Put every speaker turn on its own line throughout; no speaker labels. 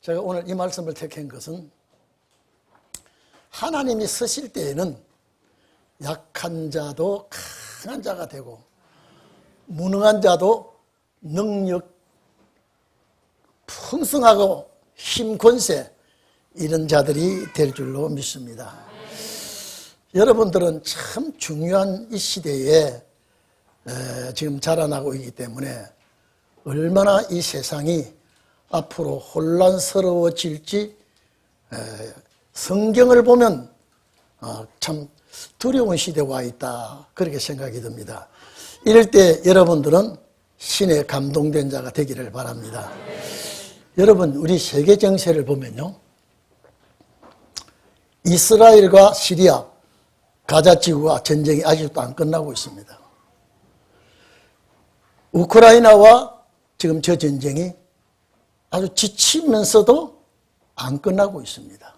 제가 오늘 이 말씀을 택한 것은 하나님이 쓰실 때에는 약한 자도 강한 자가 되고 무능한 자도 능력 풍성하고 힘 권세 이런 자들이 될 줄로 믿습니다. 여러분들은 참 중요한 이 시대에 지금 자라나고 있기 때문에 얼마나 이 세상이 앞으로 혼란스러워질지 성경을 보면 참 두려운 시대에 와 있다 그렇게 생각이 듭니다. 이럴 때 여러분들은 신의 감동된 자가 되기를 바랍니다. 여러분 우리 세계 정세를 보면요, 이스라엘과 시리아 가자지구와 전쟁이 아직도 안 끝나고 있습니다. 우크라이나와 지금 저 전쟁이 아주 지치면서도 안 끝나고 있습니다.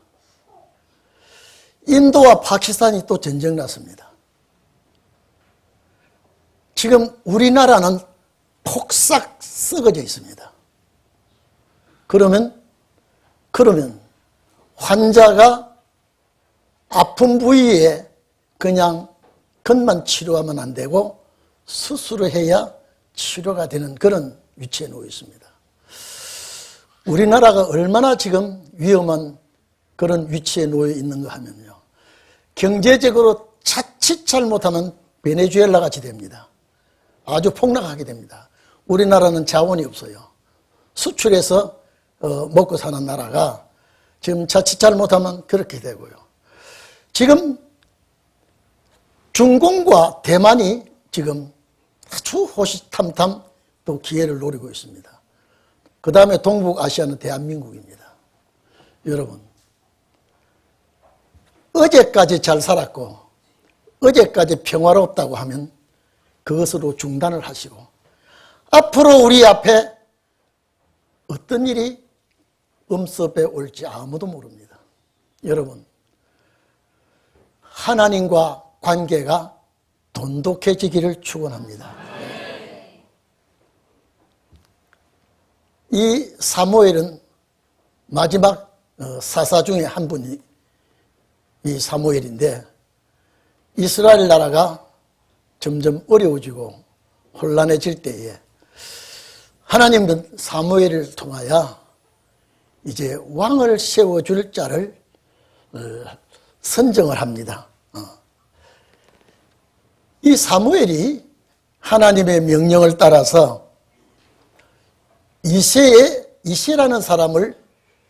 인도와 파키스탄이 또 전쟁 났습니다. 지금 우리나라는 폭삭 썩어져 있습니다. 그러면 환자가 아픈 부위에 그냥 겉만 치료하면 안 되고 수술을 해야 치료가 되는 그런 위치에 놓여 있습니다. 우리나라가 얼마나 지금 위험한 그런 위치에 놓여 있는가 하면요, 경제적으로 자칫 잘못하면 베네수엘라 같이 됩니다. 아주 폭락하게 됩니다. 우리나라는 자원이 없어요. 수출해서 먹고 사는 나라가 지금 자칫 잘못하면 그렇게 되고요. 지금 중공과 대만이 지금 아주 호시탐탐 또 기회를 노리고 있습니다. 그 다음에 동북아시아는 대한민국입니다. 여러분, 어제까지 잘 살았고 어제까지 평화롭다고 하면 그것으로 중단을 하시고 앞으로 우리 앞에 어떤 일이 엄습해 올지 아무도 모릅니다. 여러분, 하나님과 관계가 돈독해지기를 축원합니다. 이 사무엘은 마지막 사사 중에 한 분이 이 사무엘인데, 이스라엘 나라가 점점 어려워지고 혼란해질 때에 하나님은 사무엘을 통하여 이제 왕을 세워줄 자를 선정을 합니다. 이 사무엘이 하나님의 명령을 따라서 이새라는 사람을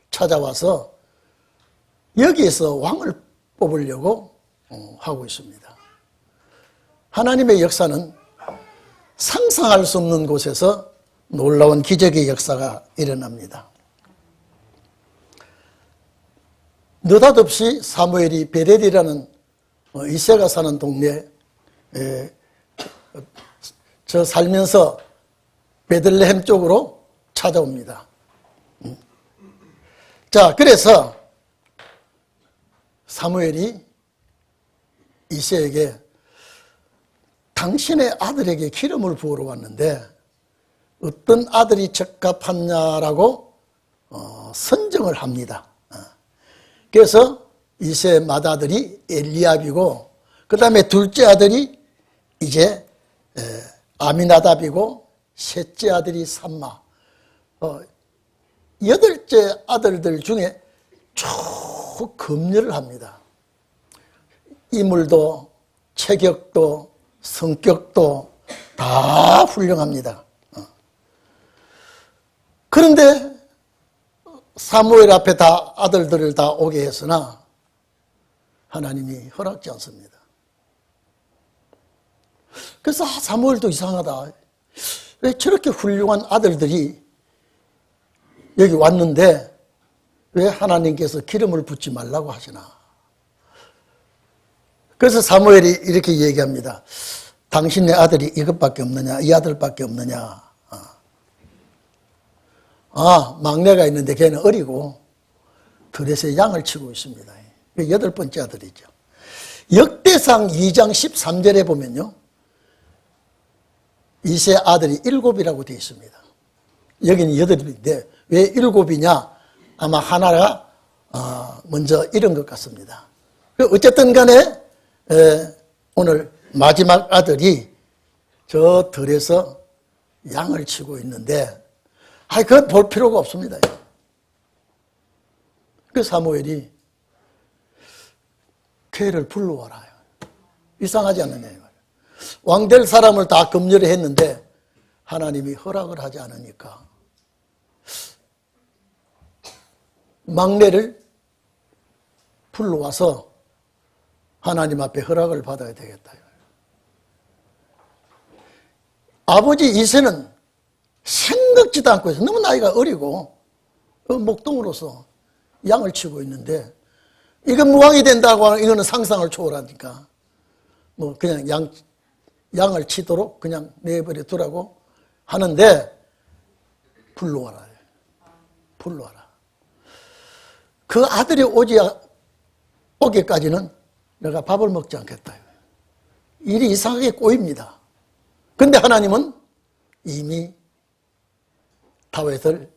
찾아와서 여기에서 왕을 뽑으려고 하고 있습니다. 하나님의 역사는 상상할 수 없는 곳에서 놀라운 기적의 역사가 일어납니다. 느닷없이 사무엘이 베델이라는 이새가 사는 동네에 저 살면서 베들레헴 쪽으로 찾아옵니다. 자, 그래서 사무엘이 이새에게 당신의 아들에게 기름을 부으러 왔는데 어떤 아들이 적합하냐라고 선정을 합니다. 그래서 이새 맏아들이 엘리압이고 그 다음에 둘째 아들이 이제 아미나답이고 셋째 아들이 삼마, 여덟째 아들들 중에 쭉 검열을 합니다. 인물도 체격도 성격도 다 훌륭합니다. 그런데 사무엘 앞에 다 아들들을 다 오게 했으나 하나님이 허락지 않습니다. 그래서 사무엘도 이상하다. 왜 저렇게 훌륭한 아들들이 여기 왔는데 왜 하나님께서 기름을 붓지 말라고 하시나. 그래서 사무엘이 이렇게 얘기합니다. 당신의 아들이 이것밖에 없느냐, 이 아들밖에 없느냐. 막내가 있는데 걔는 어리고 들에서 양을 치고 있습니다. 여덟 번째 아들이죠. 역대상 2장 13절에 보면요, 이세 아들이 7이라고 되어 있습니다. 여기는 8인데 왜 7이냐? 아마 하나가 먼저 잃은 것 같습니다. 어쨌든 간에 오늘 마지막 아들이 저 들에서 양을 치고 있는데 그건 볼 필요가 없습니다. 그 사무엘이 걔를 불러와라. 이상하지 않느냐. 왕될 사람을 다 검열을 했는데 하나님이 허락을 하지 않으니까 막내를 불러와서 하나님 앞에 허락을 받아야 되겠다. 아버지 이새는 생각지도 않고 해서 너무 나이가 어리고 목동으로서 양을 치고 있는데 이건 무왕이 된다고 하는 이거는 상상을 초월하니까 뭐 그냥 양을 치도록 그냥 내버려 두라고 하는데 불러와라. 불러와라. 그 아들이 오기까지는 내가 밥을 먹지 않겠다. 일이 이상하게 꼬입니다. 그런데 하나님은 이미 다윗을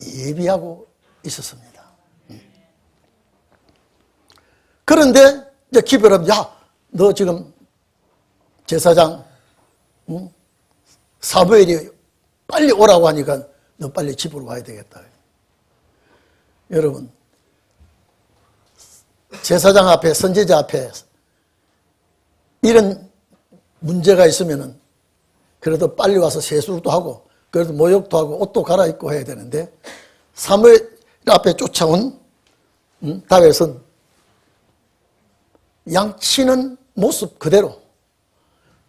예비하고 있었습니다. 그런데 이제 기별하면 너 지금 제사장 사무엘이 빨리 오라고 하니까 너 빨리 집으로 와야 되겠다. 여러분, 제사장 앞에, 선지자 앞에 이런 문제가 있으면은 그래도 빨리 와서 세수도 하고 그래도 모욕도 하고 옷도 갈아입고 해야 되는데 사무엘 앞에 쫓아온 다윗은 양치는 모습 그대로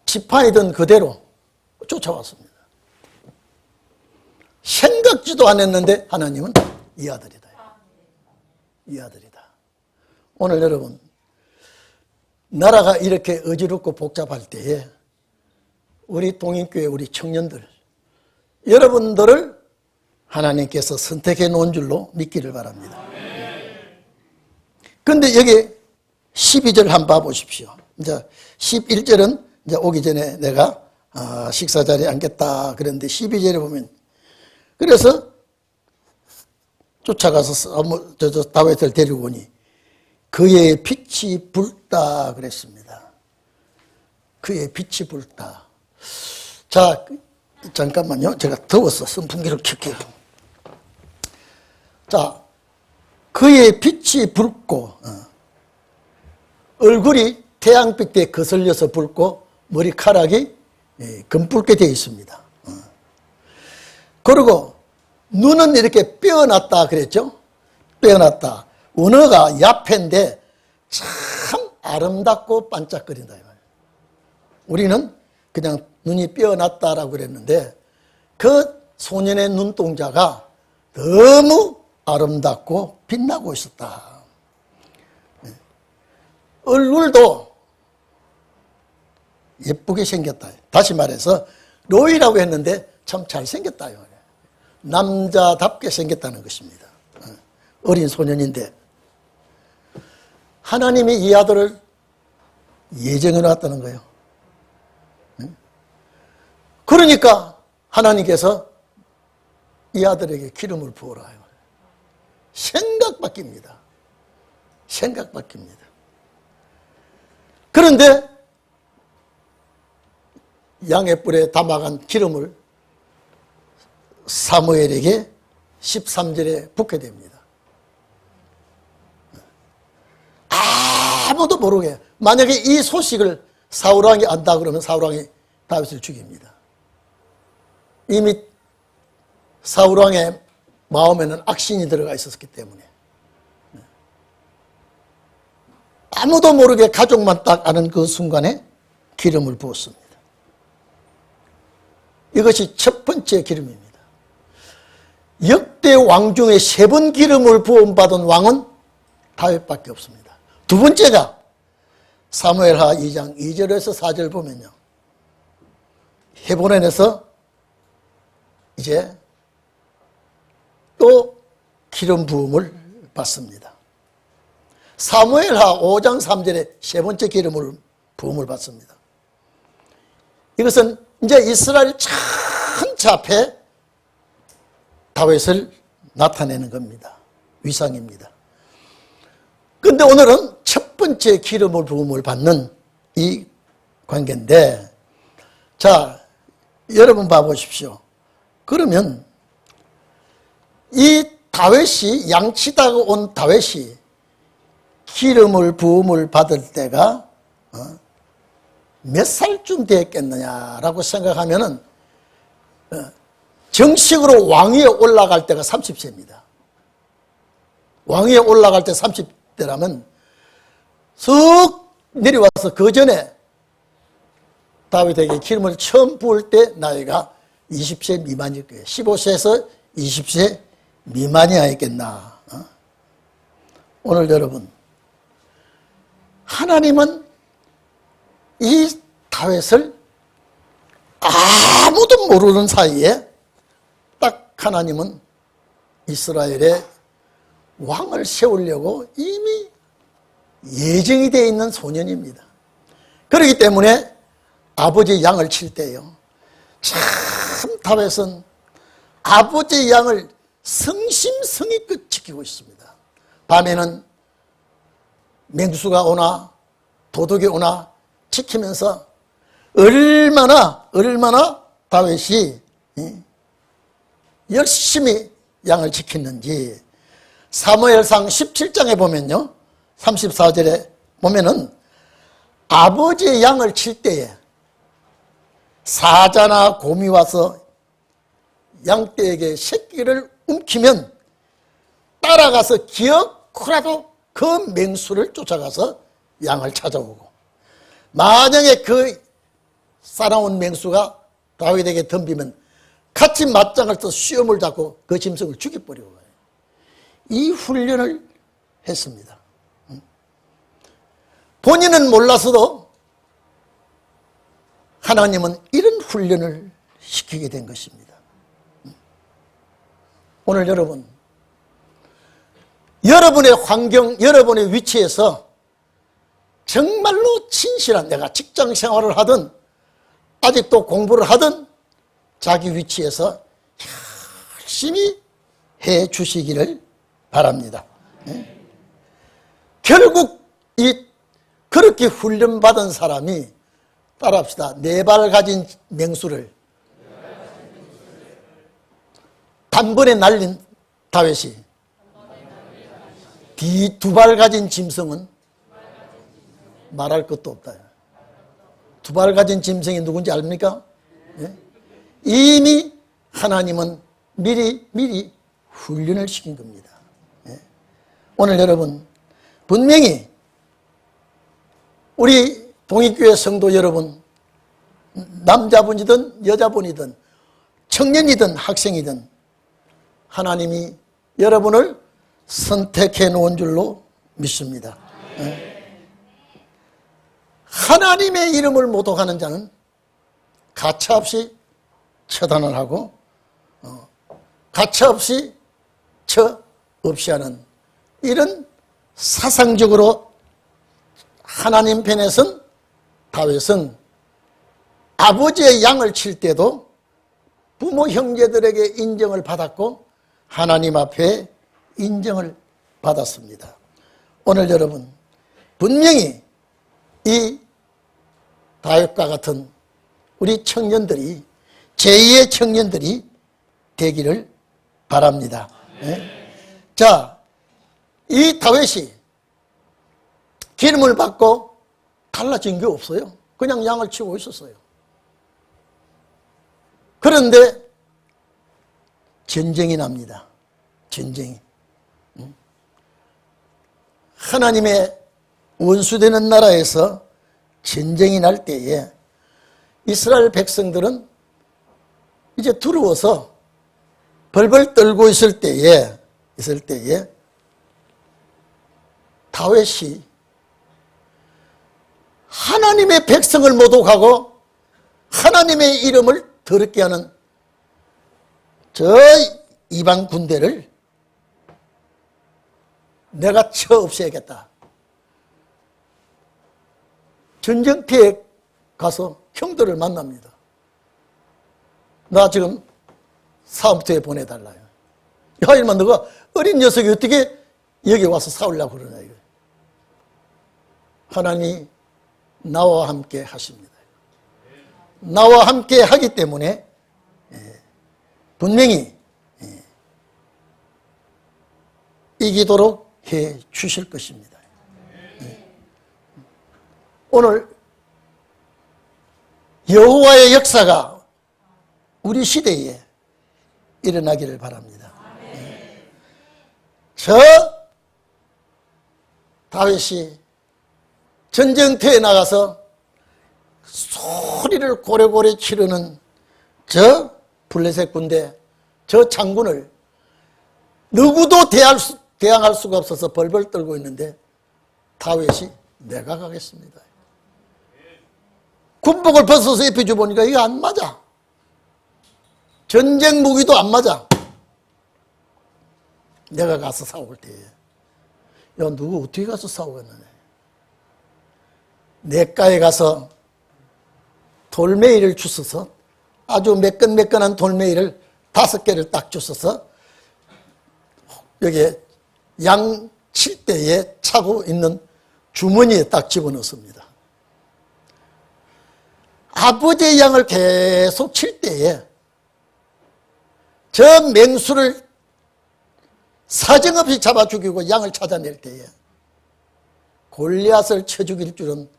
지팡이든 그대로 쫓아왔습니다. 생각지도 않았는데 하나님은 이 아들이다. 이 아들이다. 오늘 여러분, 나라가 이렇게 어지럽고 복잡할 때에 우리 동인교회 우리 청년들, 여러분들을 하나님께서 선택해 놓은 줄로 믿기를 바랍니다. 그런데 여기 12절 한번 봐보십시오. 이제 11절은 이제 오기 전에 내가 식사 자리에 앉겠다 그랬는데 12절에 보면 그래서 쫓아가서 다윗을 데리고 오니 그의 빛이 붉다 그랬습니다. 그의 빛이 붉다. 자, 잠깐만요. 제가 더워서 선풍기를 켤게요. 자, 그의 빛이 붉고 얼굴이 태양빛에 거슬려서 붉고 머리카락이 검붉게 되어 있습니다. 그리고 눈은 이렇게 빼어났다 그랬죠? 빼어났다. 언어가 야패인데 참 아름답고 반짝거린다. 우리는 그냥 눈이 빼어났다라고 그랬는데 그 소년의 눈동자가 너무 아름답고 빛나고 있었다. 얼굴도 예쁘게 생겼다. 다시 말해서 로이라고 했는데 참 잘생겼다. 남자답게 생겼다는 것입니다. 어린 소년인데 하나님이 이 아들을 예정해 놨다는 거예요. 그러니까 하나님께서 이 아들에게 기름을 부어라. 생각 바뀝니다. 생각 바뀝니다. 그런데 양의 뿔에 담아간 기름을 사무엘에게 13절에 붓게 됩니다. 아무도 모르게. 만약에 이 소식을 사울왕이 안다 그러면 사울왕이 다윗을 죽입니다. 이미 사울왕의 마음에는 악신이 들어가 있었기 때문에 아무도 모르게 가족만 딱 아는 그 순간에 기름을 부었습니다. 이것이 첫 번째 기름입니다. 역대 왕 중에 3번 기름을 부음받은 왕은 다윗밖에 없습니다. 두 번째가 사무엘하 2장 2절에서 4절 보면요. 헤브론에서 이제 또 기름 부음을 받습니다. 사무엘하 5장 3절에 세 번째 기름을 부음을 받습니다. 이것은 이제 이스라엘 전체 앞에 다윗을 나타내는 겁니다. 위상입니다. 근데 오늘은 첫 번째 기름을 부음을 받는 이 관계인데, 자, 여러분 봐보십시오. 그러면 이 다윗이, 양치다가 온 다윗이 기름을 부음을 받을 때가 몇 살쯤 되었겠느냐라고 생각하면은 정식으로 왕위에 올라갈 때가 30세입니다. 왕위에 올라갈 때 30대라면 쑥 내려와서 그 전에 다윗에게 기름을 처음 부을 때 나이가 20세 미만일 거예요. 15세에서 20세 미만이 아니겠나. 오늘 여러분, 하나님은 이 다윗을 아무도 모르는 사이에 딱 하나님은 이스라엘에 왕을 세우려고 이미 예정이 되어 있는 소년입니다. 그렇기 때문에 아버지의 양을 칠 때요, 참 다윗은 아버지의 양을 성심성의껏 지키고 있습니다. 밤에는 맹수가 오나 도둑이 오나 지키면서 얼마나 다윗이 열심히 양을 지켰는지 사무엘상 17장에 보면요, 34절에 보면은 아버지의 양을 칠 때에 사자나 곰이 와서 양떼에게 새끼를 움키면 따라가서 기어코라도 그 맹수를 쫓아가서 양을 찾아오고, 만약에 그 싸나운 맹수가 다윗에게 덤비면 같이 맞짱을 떠 수염을 잡고 그 짐승을 죽여버리고 가요. 이 훈련을 했습니다. 본인은 몰라서도 하나님은 이런 훈련을 시키게 된 것입니다. 오늘 여러분, 여러분의 환경, 여러분의 위치에서 정말로 진실한, 내가 직장 생활을 하든 아직도 공부를 하든 자기 위치에서 열심히 해 주시기를 바랍니다. 결국 그렇게 훈련받은 사람이, 따라합시다, 4발 가진 맹수를 단번에 날린 다윗이 뒤 2발 가진 짐승은 말할 것도 없다. 2발 가진 짐승이 누군지 압니까? 이미 하나님은 미리 훈련을 시킨 겁니다. 오늘 여러분, 분명히 우리 동익교회 성도 여러분, 남자분이든 여자분이든 청년이든 학생이든 하나님이 여러분을 선택해 놓은 줄로 믿습니다. 하나님의 이름을 모독하는 자는 가차없이 처단을 하고 가차없이 없이 하는, 이런 사상적으로 하나님 편에 선 다윗은 아버지의 양을 칠 때도 부모 형제들에게 인정을 받았고 하나님 앞에 인정을 받았습니다. 오늘 여러분, 분명히 이 다윗과 같은 우리 청년들이, 제2의 청년들이 되기를 바랍니다. 자, 이 다윗이 기름을 받고 달라진 게 없어요. 그냥 양을 치고 있었어요. 그런데 전쟁이 납니다. 전쟁이. 하나님의 원수되는 나라에서 전쟁이 날 때에 이스라엘 백성들은 이제 두려워서 벌벌 떨고 있을 때에 다윗이 하나님의 백성을 모독하고 하나님의 이름을 더럽게 하는 저 이방 군대를 내가 쳐 없애야겠다. 전쟁터에 가서 형들을 만납니다. 나 지금 사업터에 보내달라요. 야, 이러면 너가 어린 녀석이 어떻게 여기 와서 싸우려고 그러나 이거. 하나님이 나와 함께 하십니다. 나와 함께 하기 때문에 분명히 이기도록 해 주실 것입니다. 오늘 여호와의 역사가 우리 시대에 일어나기를 바랍니다. 저 다윗이 전쟁터에 나가서 소리를 고래고래 치르는 저 블레셋 군대, 저 장군을 누구도 대항할 수가 없어서 벌벌 떨고 있는데 다윗이 내가 가겠습니다. 군복을 벗어서 입혀줘 보니까 이거 안 맞아. 전쟁 무기도 안 맞아. 내가 가서 싸울 때에 야 누구 어떻게 가서 싸우겠느냐. 내가에 가서 돌멩이를 주워서 아주 매끈매끈한 돌멩이를 5개를 딱 주워서 여기에 양 칠대에 차고 있는 주머니에 딱 집어넣습니다. 아버지의 양을 계속 칠 때에 저 맹수를 사정없이 잡아 죽이고 양을 찾아낼 때에 골리앗을 쳐 죽일 줄은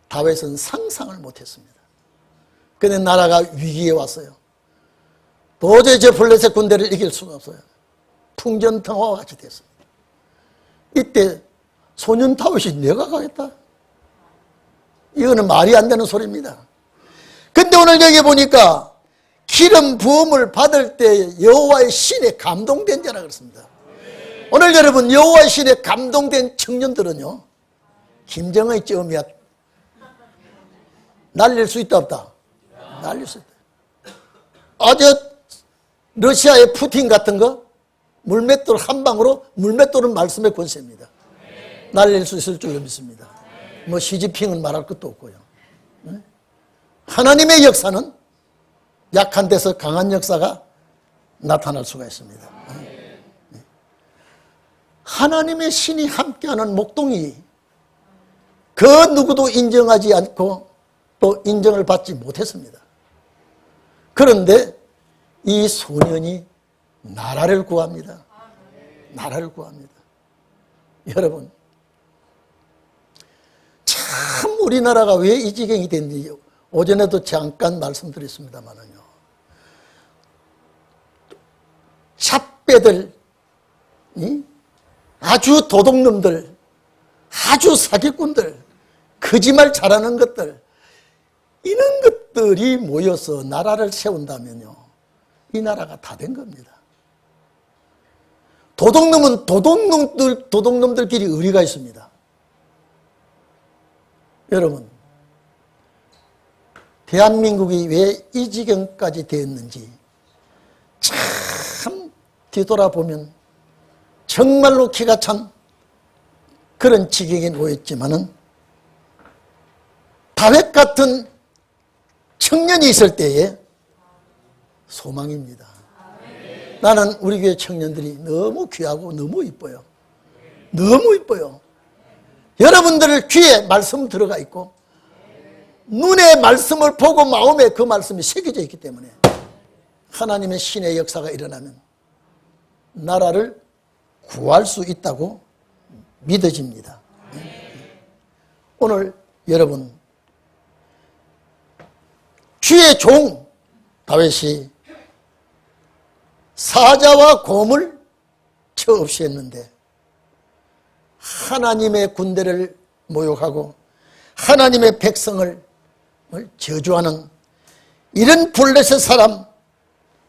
다윗은 상상을 못했습니다. 그런데 나라가 위기에 왔어요. 도저히 저 블레셋 군대를 이길 수가 없어요. 풍전등화와 같이 됐습니다. 이때 소년 다윗이 내가 가겠다? 이거는 말이 안 되는 소리입니다. 근데 오늘 여기 보니까 기름 부음을 받을 때 여호와의 신에 감동된 자라 그랬습니다. 오늘 여러분 여호와의 신에 감동된 청년들은요 김정은이 쯤이야 날릴 수 있다 없다? 날릴 수 있다. 아주 러시아의 푸틴 같은 거 물맷돌 한 방으로 물맷돌은 말씀의 권세입니다. 날릴 수 있을 줄로 믿습니다. 뭐 시진핑은 말할 것도 없고요. 하나님의 역사는 약한 데서 강한 역사가 나타날 수가 있습니다. 하나님의 신이 함께하는 목동이 그 누구도 인정하지 않고 또 인정을 받지 못했습니다. 그런데 이 소년이 나라를 구합니다. 나라를 구합니다. 여러분 참 우리나라가 왜 이 지경이 됐는지 오전에도 잠깐 말씀드렸습니다만은요. 샷배들, 아주 도둑놈들, 아주 사기꾼들, 거짓말 잘하는 것들, 이런 것들이 모여서 나라를 세운다면요. 이 나라가 다 된 겁니다. 도둑놈은 도둑놈들끼리 의리가 있습니다. 여러분, 대한민국이 왜 이 지경까지 되었는지 참 뒤돌아보면 정말로 기가 찬 그런 지경에 놓였지만은 다윗 같은 청년이 있을 때에 소망입니다. 나는 우리 교회 청년들이 너무 귀하고 너무 이뻐요. 너무 이뻐요. 여러분들 귀에 말씀 들어가 있고 눈에 말씀을 보고 마음에 그 말씀이 새겨져 있기 때문에 하나님의 신의 역사가 일어나면 나라를 구할 수 있다고 믿어집니다. 오늘 여러분 주의 종 다윗이 사자와 곰을 처 없이 했는데 하나님의 군대를 모욕하고 하나님의 백성을 저주하는 이런 블레셋 사람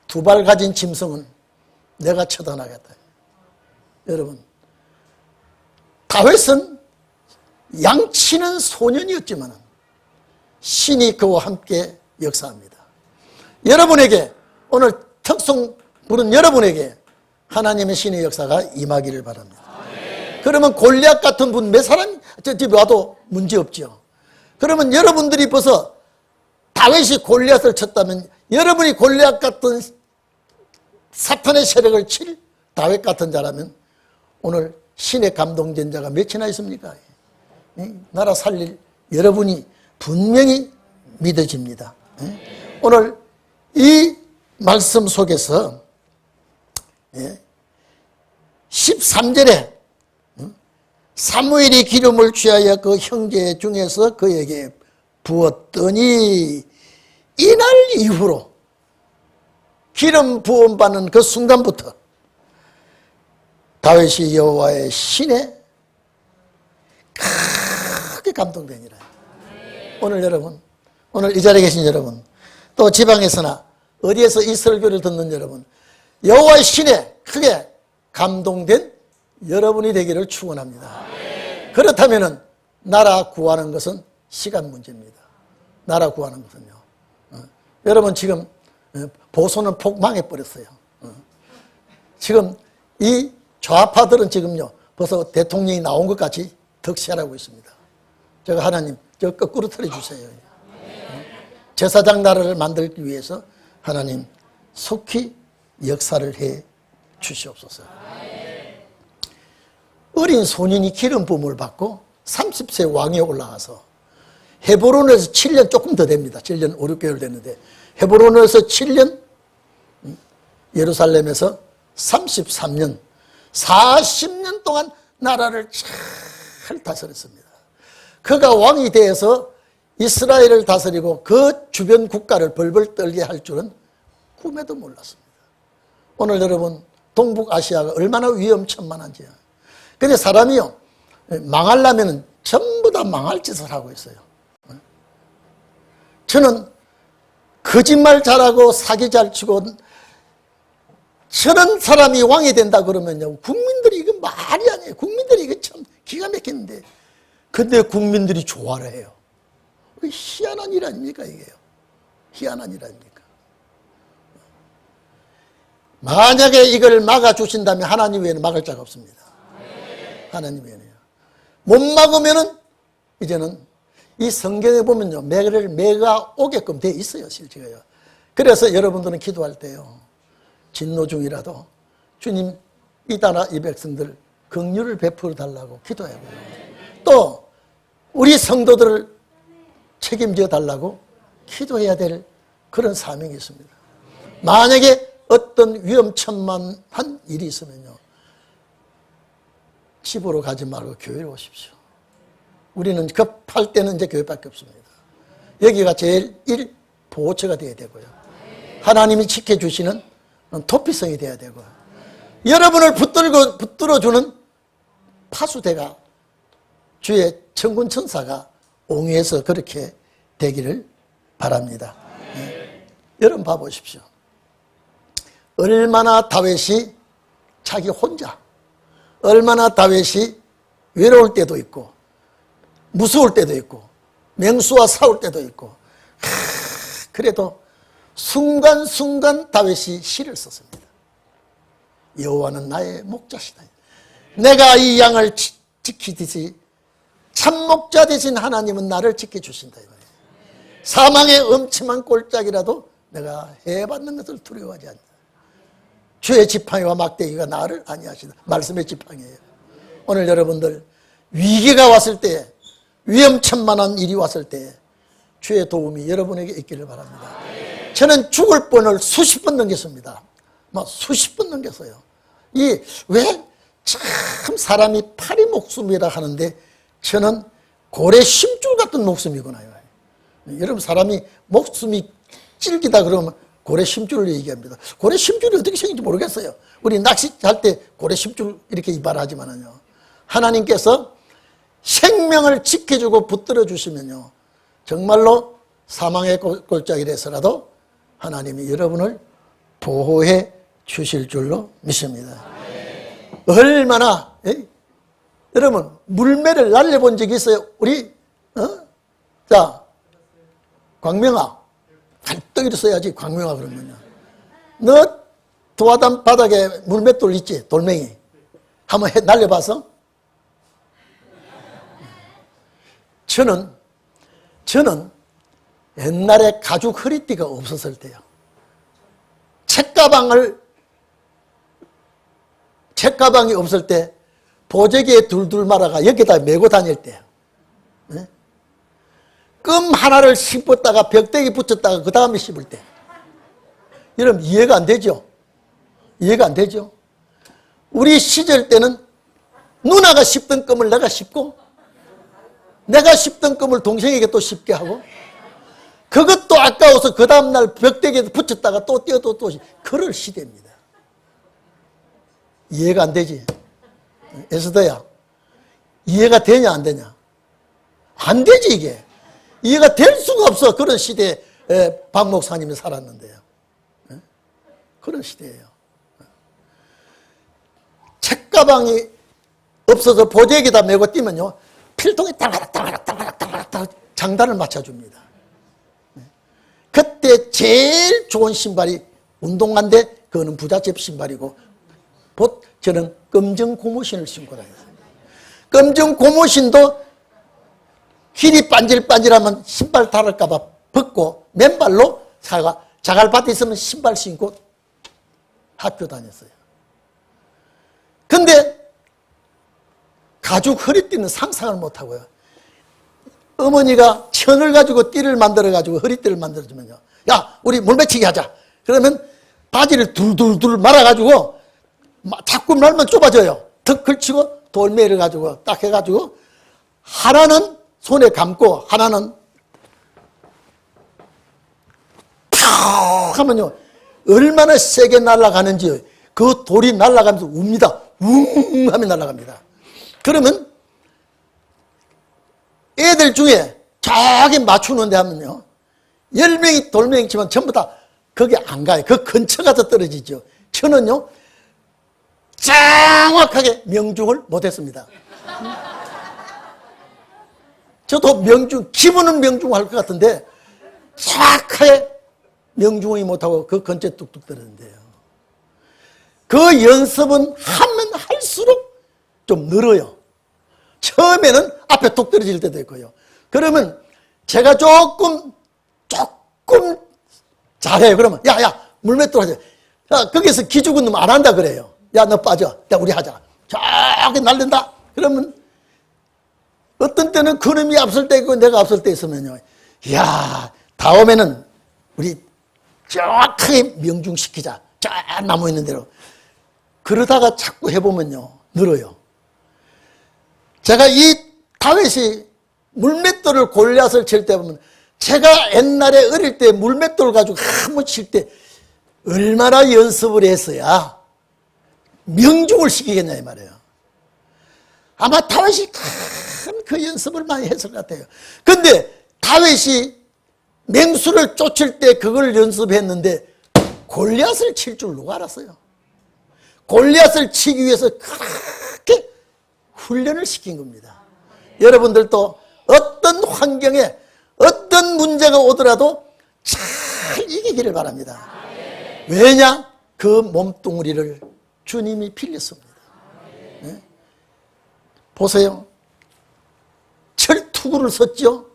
2발 가진 짐승은 내가 처단하겠다. 여러분 다윗은 양치는 소년이었지만 신이 그와 함께 역사합니다. 여러분에게 오늘 특송 부른 여러분에게 하나님의 신의 역사가 임하기를 바랍니다. 그러면 골리앗 같은 분 몇 사람 저 집에 와도 문제없죠. 그러면 여러분들이 벌써 다윗이 골리앗을 쳤다면 여러분이 골리앗 같은 사탄의 세력을 칠 다윗 같은 자라면 오늘 신의 감동된 자가 몇이나 있습니까? 나라 살릴 여러분이 분명히 믿어집니다. 오늘 이 말씀 속에서 13절에 사무엘이 기름을 취하여 그 형제 중에서 그에게 부었더니 이날 이후로 기름 부음 받는 그 순간부터 다윗이 여호와의 신에 크게 감동되니라. 오늘 여러분, 오늘 이 자리에 계신 여러분, 또 지방에서나 어디에서 이 설교를 듣는 여러분, 여호와의 신에 크게 감동된 여러분이 되기를 축원합니다. 그렇다면 나라 구하는 것은 시간 문제입니다. 나라 구하는 것은요. 여러분 지금 보수는 폭망해버렸어요. 지금 이 좌파들은 지금요 벌써 대통령이 나온 것 같이 득세하고 있습니다. 제가 하나님 저 거꾸로 틀어주세요. 제사장 나라를 만들기 위해서 하나님 속히 역사를 해 주시옵소서. 어린 소년이 기름 부음을 받고 30세 왕위에 올라가서 헤브론에서 7년 조금 더 됩니다. 7년 5, 6개월 됐는데 헤브론에서 7년, 예루살렘에서 33년, 40년 동안 나라를 잘 다스렸습니다. 그가 왕이 되어서 이스라엘을 다스리고 그 주변 국가를 벌벌 떨게 할 줄은 꿈에도 몰랐습니다. 오늘 여러분 동북아시아가 얼마나 위험천만한지요. 근데 사람이요 망하려면 전부 다 망할 짓을 하고 있어요. 저는 거짓말 잘하고 사기 잘 치고 저런 사람이 왕이 된다 그러면요 국민들이 이거 말이 아니에요. 국민들이 이거 참 기가 막히는데 근데 국민들이 좋아를 해요. 희한한 일 아닙니까 이게요. 희한한 일 아닙니까. 만약에 이걸 막아주신다면 하나님 외에는 막을 자가 없습니다. 하나님 외에는요. 못 막으면은 이제는 이 성경에 보면요 매가 오게끔 돼 있어요 실제가요. 그래서 여러분들은 기도할 때요 진노 중이라도 주님 이 나라 이 백성들 긍휼을 베풀어 달라고 기도해요. 또 우리 성도들을 책임져 달라고 기도해야 될 그런 사명이 있습니다. 만약에 어떤 위험천만한 일이 있으면요 집으로 가지 말고 교회로 오십시오. 우리는 급할 때는 이제 교회밖에 없습니다. 여기가 제일 보호처가 되어야 되고요. 하나님이 지켜주시는 도피성이 되어야 되고요. 여러분을 붙들어주는 파수대가 주의 천군 천사가 옹위해서 그렇게 되기를 바랍니다. 여러분 봐보십시오. 얼마나 다윗이 자기 혼자 얼마나 다윗이 외로울 때도 있고 무서울 때도 있고 맹수와 싸울 때도 있고 그래도 순간순간 다윗이 시를 썼습니다. 여호와는 나의 목자시다. 내가 이 양을 지키듯이 참목자 되신 하나님은 나를 지켜주신다. 사망의 엄침한 꼴짝이라도 내가 해받는 것을 두려워하지 않는다. 주의 지팡이와 막대기가 나를 안위하시다. 말씀의 지팡이에요. 오늘 여러분들 위기가 왔을 때 위험천만한 일이 왔을 때 주의 도움이 여러분에게 있기를 바랍니다. 저는 죽을 뻔을 수십 번 넘겼습니다. 수십 번 넘겼어요. 왜 참 사람이 파리 목숨이라 하는데 저는 고래 심줄 같은 목숨이구나. 여러분 사람이 목숨이 찔기다 그러면 고래 심줄을 얘기합니다. 고래 심줄이 어떻게 생긴지 모르겠어요. 우리 낚시할 때 고래 심줄 이렇게 이발하지만은요. 하나님께서 생명을 지켜주고 붙들어 주시면요. 정말로 사망의 꼴짝이라서라도 하나님이 여러분을 보호해 주실 줄로 믿습니다. 얼마나 여러분 물매를 날려본 적이 있어요? 우리 자 광명아 갈떡이를 써야지. 광명아 그러면요. 너 도화단 바닥에 물맷돌 있지? 돌멩이 한번 날려봐서? 저는 옛날에 가죽 허리띠가 없었을 때요 책가방을 책가방이 없을 때 보재기에 둘둘 말아가 여기다 메고 다닐 때 네? 껌 하나를 씹었다가 벽대기 붙였다가 그 다음에 씹을 때 여러분 이해가 안 되죠? 이해가 안 되죠? 우리 시절 때는 누나가 씹던 껌을 내가 씹고 내가 씹던 껌을 동생에게 또 씹게 하고 그것도 아까워서 그 다음날 벽대기에 붙였다가 또 띄어도 또 그럴 시대입니다. 이해가 안 되지? 에스더야 이해가 되냐 안 되냐? 안 되지 이게. 이해가 될 수가 없어. 그런 시대에 박 목사님이 살았는데요. 그런 시대예요. 책가방이 없어서 보재기에다 메고 뛰면요 필통에 따가닥 장단을 맞춰줍니다. 그때 제일 좋은 신발이 운동화인데 그거는 부잣집 신발이고 저는 검정 고무신을 신고 다녔어요. 검정 고무신도 힐이 반질반질하면 신발 닳을까봐 벗고 맨발로 자갈밭에 있으면 신발 신고 학교 다녔어요. 근데 가죽 허리띠는 상상을 못하고요. 어머니가 천을 가지고 띠를 만들어가지고 허리띠를 만들어주면요. 야, 우리 물매치기 하자. 그러면 바지를 둘둘둘 말아가지고 자꾸 말면 좁아져요. 턱 걸치고 돌매를 가지고 딱 해가지고 하나는 손에 감고 하나는 팍 하면요. 얼마나 세게 날아가는지 그 돌이 날아가면서 웁니다. 웅 하면 날아갑니다. 그러면 애들 중에 저기 맞추는데 하면요 10명이 돌멩이 치면 전부 다 거기 안 가요. 그 근처 가서 떨어지죠. 저는요 정확하게 명중을 못했습니다. 저도 명중 기분은 명중할 것 같은데 정확하게 명중이 못하고 그 근처에 뚝뚝 떨어진대요. 그 연습은 하면 할수록 좀 늘어요. 처음에는 앞에 뚝 떨어질 때도 있고요. 그러면 제가 조금 잘해요. 그러면 야야 물맷돌 하자. 야 거기서 기죽은 놈 안 한다 그래요. 야 너 빠져. 야 우리 하자. 저기 날린다. 그러면 어떤 때는 그놈이 앞설 때 있고 내가 앞설 때 있으면요. 야 다음에는 우리 정확하게 명중시키자. 저 나무 있는 대로. 그러다가 자꾸 해보면요 늘어요. 제가 이 다윗이 물맷돌을 골리앗을 칠 때 보면 제가 옛날에 어릴 때 물맷돌 가지고 한번 칠 때 얼마나 연습을 했어야 명중을 시키겠냐 이 말이에요. 아마 다윗이 큰 그 연습을 많이 했을 것 같아요. 근데 다윗이 맹수를 쫓을 때 그걸 연습했는데 골리앗을 칠 줄 누가 알았어요? 골리앗을 치기 위해서 그렇게 훈련을 시킨 겁니다. 여러분들도 어떤 환경에 어떤 문제가 오더라도 잘 이기기를 바랍니다. 왜냐? 그 몸뚱아리를 주님이 빌렸습니다. 네? 보세요. 철투구를 썼죠.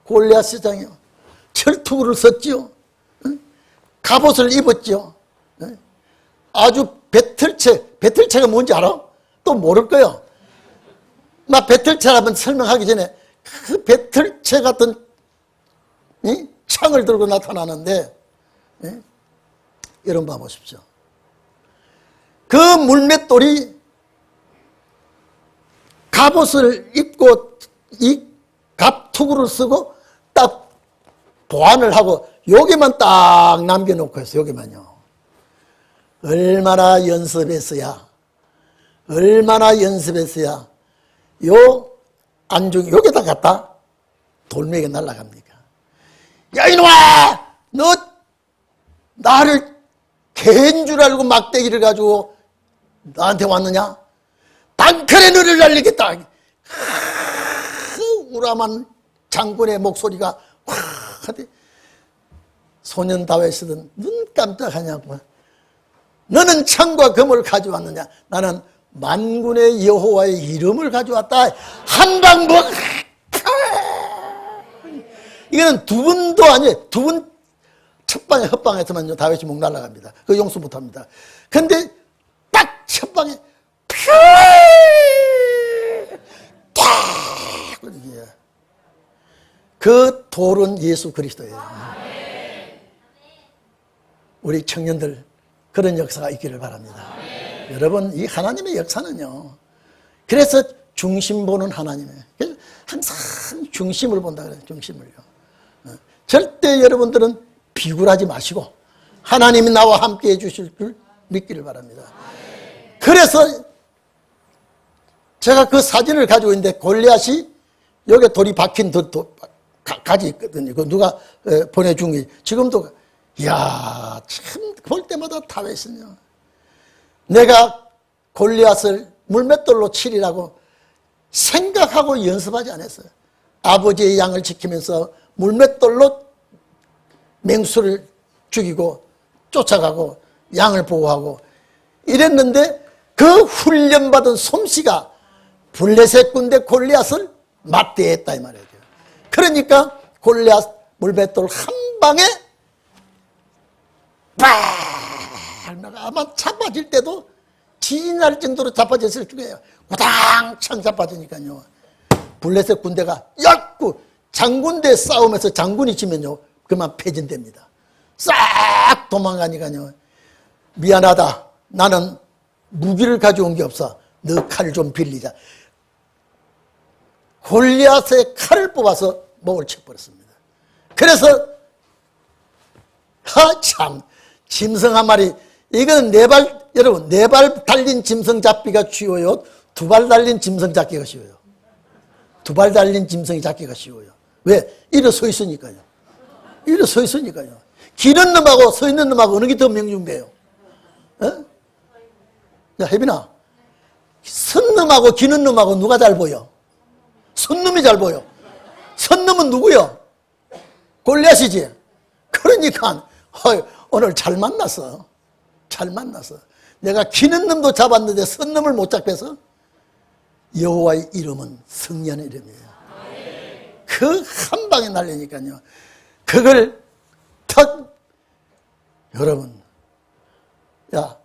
골리앗 세장이요. 철투구를 썼죠. 갑옷을 입었죠. 아주 배틀체가 뭔지 알아? 또 모를 거예요. 막 배틀체라면 설명하기 전에 그 배틀체 같은 창을 들고 나타나는데 여러분 봐보십시오. 그 물맷돌이 갑옷을 입고 이 갑투구를 쓰고 딱 보완을 하고 여기만 딱 남겨놓고 했어요. 여기만요. 얼마나 연습했어야 요 안중 여기다 갖다 돌멩이가 날아갑니까? 야 이놈아 너 나를 개인 줄 알고 막대기를 가지고 나한테 왔느냐? 단칼에 너를 날리겠다. 우람한 장군의 목소리가 확 소년 다윗이든 눈 깜짝하냐고. 너는 창과 검을 가져왔느냐? 나는 만군의 여호와의 이름을 가져왔다. 한 방 뭐 이거는 두 번도 아니에요. 두 번 첫 방에 헛방에서만요 다윗이 목 날아갑니다. 그 용서 못합니다. 근데 딱 첫 방에 탁! 그 돌은 예수 그리스도예요. 우리 청년들 그런 역사가 있기를 바랍니다. 여러분, 이 하나님의 역사는요, 그래서 중심 보는 하나님이에요. 항상 중심을 본다 그래요. 중심을요. 절대 여러분들은 비굴하지 마시고 하나님이 나와 함께 해주실 줄 믿기를 바랍니다. 그래서 제가 그 사진을 가지고 있는데 골리앗이 여기 돌이 박힌 가지 있거든요. 그 누가 보내준 게 지금도, 이야, 참 볼 때마다 다윗은요, 내가 골리앗을 물맷돌로 치리라고 생각하고 연습하지 않았어요. 아버지의 양을 지키면서 물맷돌로 맹수를 죽이고 쫓아가고 양을 보호하고 이랬는데, 그 훈련받은 솜씨가 블레셋 군대 골리앗을 맞대했다 이 말이죠. 그러니까 골리앗 물맷돌 한 방에 빡! 아마 자빠질 때도 지진 날 정도로 자빠졌을 거예요. 우당창 자빠지니까요. 블레셋 군대가 야꾸 장군대 싸움에서 장군이 지면요, 그만 패진됩니다. 싹 도망가니까요, 미안하다, 나는 무기를 가져온 게 없어, 너 칼 좀 빌리자. 골리앗의 칼을 뽑아서 목을 쳐버렸습니다. 그래서 참 짐승 한 마리, 이거는 여러분, 4발 달린 짐승 잡기가 쉬워요, 2발 달린 짐승 잡기가 쉬워요? 2발 달린 짐승이 잡기가 쉬워요. 왜? 일어서 있으니까요. 일어서 있으니까요. 기는 놈하고 서 있는 놈하고 어느 게 더 명중돼요? 야, 혜빈아, 선 놈하고 기는 놈하고 누가 잘 보여? 선 놈이 잘 보여. 선 놈은 누구요? 골리앗이지. 그러니까 오늘 잘 만났어. 잘 만났어. 내가 기는 놈도 잡았는데 선 놈을 못 잡혀서, 여호와의 이름은 승리하는 이름이에요. 그 한 방에 날리니까요, 그걸 턱, 여러분, 야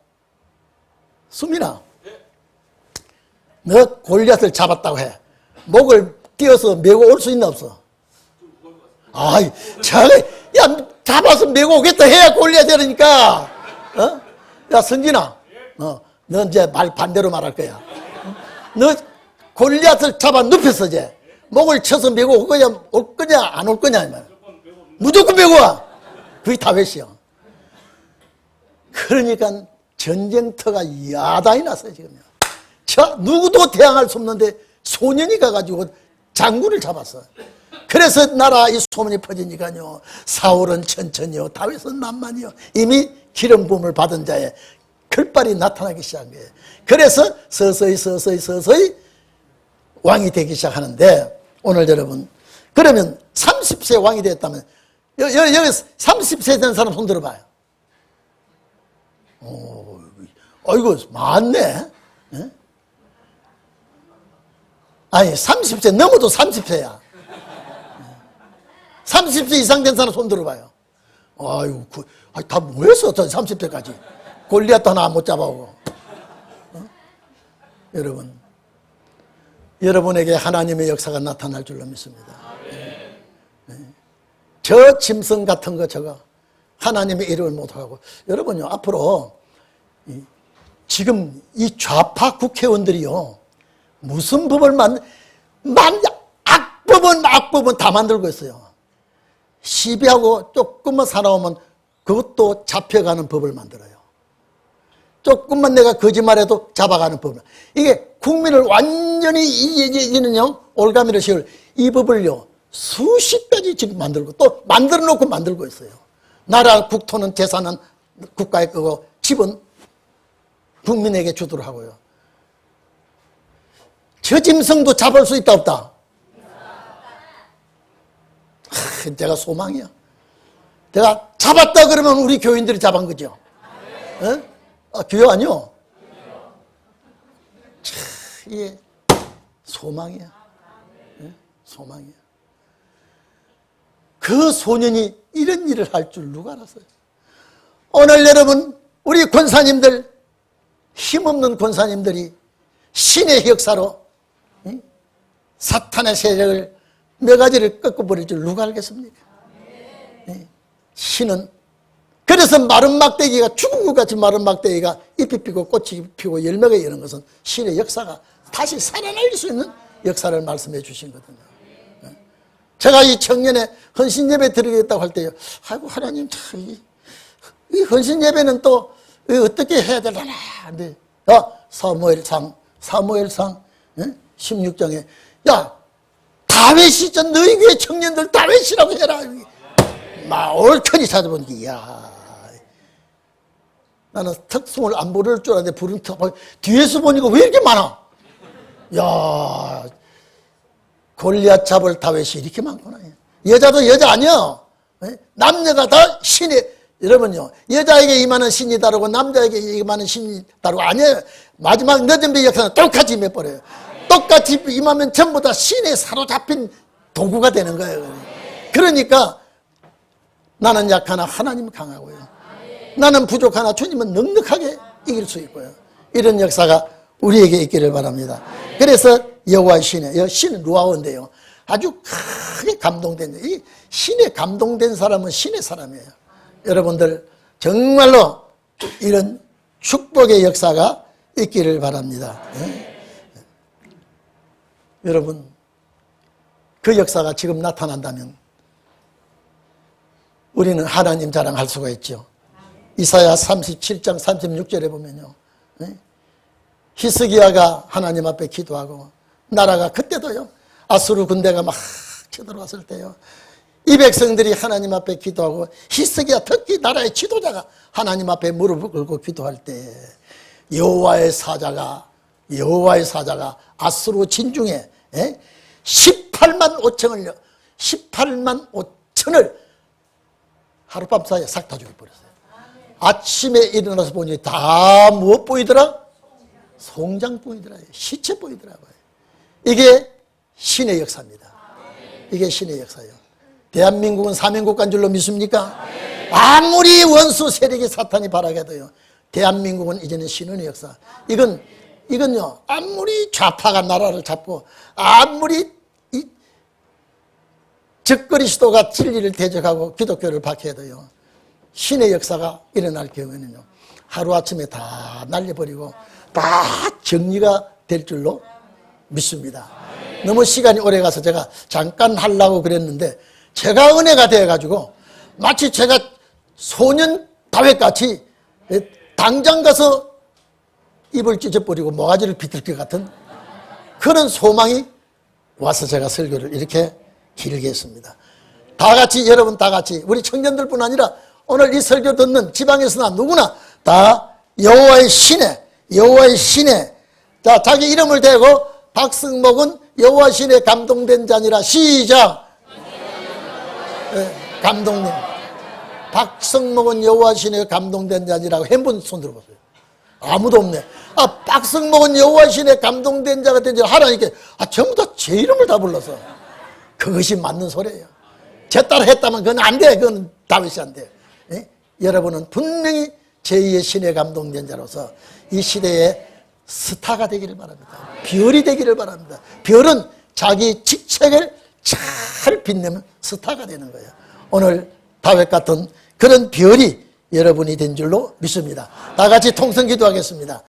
수민아, 너 골리앗을 잡았다고 해. 목을 띄어서 메고 올 수 있나 없어? 아이, 야, 잡아서 메고 오겠다 해야 골리앗 되니까. 야, 선진아, 너 이제 말 반대로 말할 거야. 너 골리앗을 잡아 눕혀서 이제 목을 쳐서 메고 올 거냐 안 올 거냐, 무조건 메고 와. 그게 다윗이요. 그러니까 전쟁터가 야단이 났어요 지금요. 자, 누구도 대항할 수 없는데 소년이 가가지고 장군을 잡았어. 그래서 나라 이 소문이 퍼지니까요, 사울은 천천히요, 다윗은 만만히요, 이미 기름 부음을 받은 자의 글발이 나타나기 시작한 거예요. 그래서 서서히 왕이 되기 시작하는데, 오늘 여러분, 그러면 30세 왕이 되었다면, 여기 30세 된 사람 손 들어봐요. 이거 많네. 네? 아니, 30세 넘어도 30세야. 30세 이상 된 사람 손 들어봐요. 아이고, 다 뭐했어, 30세까지. 골리앗도 하나 못 잡아오고. 여러분, 여러분에게 하나님의 역사가 나타날 줄로 믿습니다. 저 짐승 같은 거 저거 하나님의 이름을 못하고, 여러분요, 앞으로 지금 이 좌파 국회의원들이요, 무슨 법을 악법은 다 만들고 있어요. 시비하고 조금만 살아오면 그것도 잡혀가는 법을 만들어요. 조금만 내가 거짓말해도 잡아가는 법을. 이게 국민을 완전히 이제는요, 올가미를 씌울 이 법을요, 수십 가지 지금 만들고 또 만들어 놓고 만들고 있어요. 나라 국토는 재산은 국가의 거고 집은 국민에게 주도록 하고요. 저 짐승도 잡을 수 있다 없다? 내가 소망이야. 내가 잡았다 그러면 우리 교인들이 잡은 거죠. 교회 아니요? 이게 소망이야. 소망이야. 그 소년이 이런 일을 할 줄 누가 알았어요? 오늘 여러분, 우리 권사님들, 힘없는 권사님들이 신의 역사로 사탄의 세력을 몇 가지를 꺾어버릴 줄 누가 알겠습니까? 신은 그래서 마른 막대기가 죽은 것 같이 마른 막대기가 잎이 피고 꽃이 피고 열매가 여는 것은 신의 역사가 다시 살아날 수 있는 역사를 말씀해 주신 거거든요. 제가 이 청년의 헌신 예배 드리겠다고 할 때요, 아이고 하나님 참 이 헌신 예배는 또 어떻게 해야 되려나. 근데 사무엘상 16장에 야 다윗이 전 너희 교회 청년들 다윗이라고 해라. 막 옳더니 찾아보니까 이야, 나는 특송을 안 부를 줄 알았는데 부른 뒤에서 보니까 왜 이렇게 많아? 야, 골리앗 잡을 다윗이 이렇게 많구나. 여자도 여자 아니야. 남녀가 다 신의, 여러분요, 여자에게 임하는 신이 다르고 남자에게 임하는 신이 다르고 아니에요. 마지막 늦은 배 역사는 똑같이 임해버려요. 똑같이 임하면 전부 다 신에 사로잡힌 도구가 되는 거예요. 그러니까 나는 약하나 하나님은 강하고요, 나는 부족하나 주님은 넉넉하게 이길 수 있고요. 이런 역사가 우리에게 있기를 바랍니다. 그래서 여호와의 신의, 신은 루아어인데요, 아주 크게 감동된, 이 신에 감동된 사람은 신의 사람이에요. 여러분들 정말로 이런 축복의 역사가 있기를 바랍니다. 여러분, 그 역사가 지금 나타난다면 우리는 하나님 자랑할 수가 있죠. 이사야 37장 36절에 보면요, 히스기야가 하나님 앞에 기도하고 나라가 그때도요, 아수르 군대가 막 쳐들어왔을 때요, 이 백성들이 하나님 앞에 기도하고 히스기야 특히 나라의 지도자가 하나님 앞에 무릎을 꿇고 기도할 때 여호와의 사자가 아수르 진중에 18만 5천을 하룻밤 사이에 싹 다 죽여버렸어요. 아침에 일어나서 보니 다 무엇 보이더라? 송장 보이더라. 시체 보이더라고요. 이게 신의 역사입니다. 이게 신의 역사예요. 대한민국은 사명국가인 줄로 믿습니까? 아무리 원수 세력이 사탄이 바라게도요, 대한민국은 이제는 신의 역사. 이건요, 아무리 좌파가 나라를 잡고 아무리 이 적거리 시도가 진리를 대적하고 기독교를 박해도요, 신의 역사가 일어날 경우에는요, 하루아침에 다 날려버리고 다 정리가 될 줄로 믿습니다. 너무 시간이 오래 가서 제가 잠깐 하려고 그랬는데 제가 은혜가 되어가지고 마치 제가 소년 다윗같이 당장 가서 입을 찢어버리고 모가지를 비틀 것 같은 그런 소망이 와서 제가 설교를 이렇게 길게 했습니다. 다 같이, 여러분 다 같이, 우리 청년들뿐 아니라 오늘 이 설교 듣는 지방에서나 누구나 다 여호와의 신에 자, 자기 이름을 대고 박승목은 여호와 신에 감동된 자니라. 시작. 감동님. 박승목은 여호와 신에 감동된 자니라고 한 분 손 들어보세요. 아무도 없네. 박승목은 여호와 신에 감동된 자가 된 자 하나님께 전부 다 제 이름을 다 불러서 그것이 맞는 소리예요. 제 따라 했다면 그건 안 돼. 그건 다윗이 안 돼. 여러분은 분명히 제2의 신에 감동된 자로서 이 시대에 스타가 되기를 바랍니다. 별이 되기를 바랍니다. 별은 자기 직책을 잘 빛내면 스타가 되는 거예요. 오늘 다윗 같은 그런 별이 여러분이 된 줄로 믿습니다. 다 같이 통성 기도하겠습니다.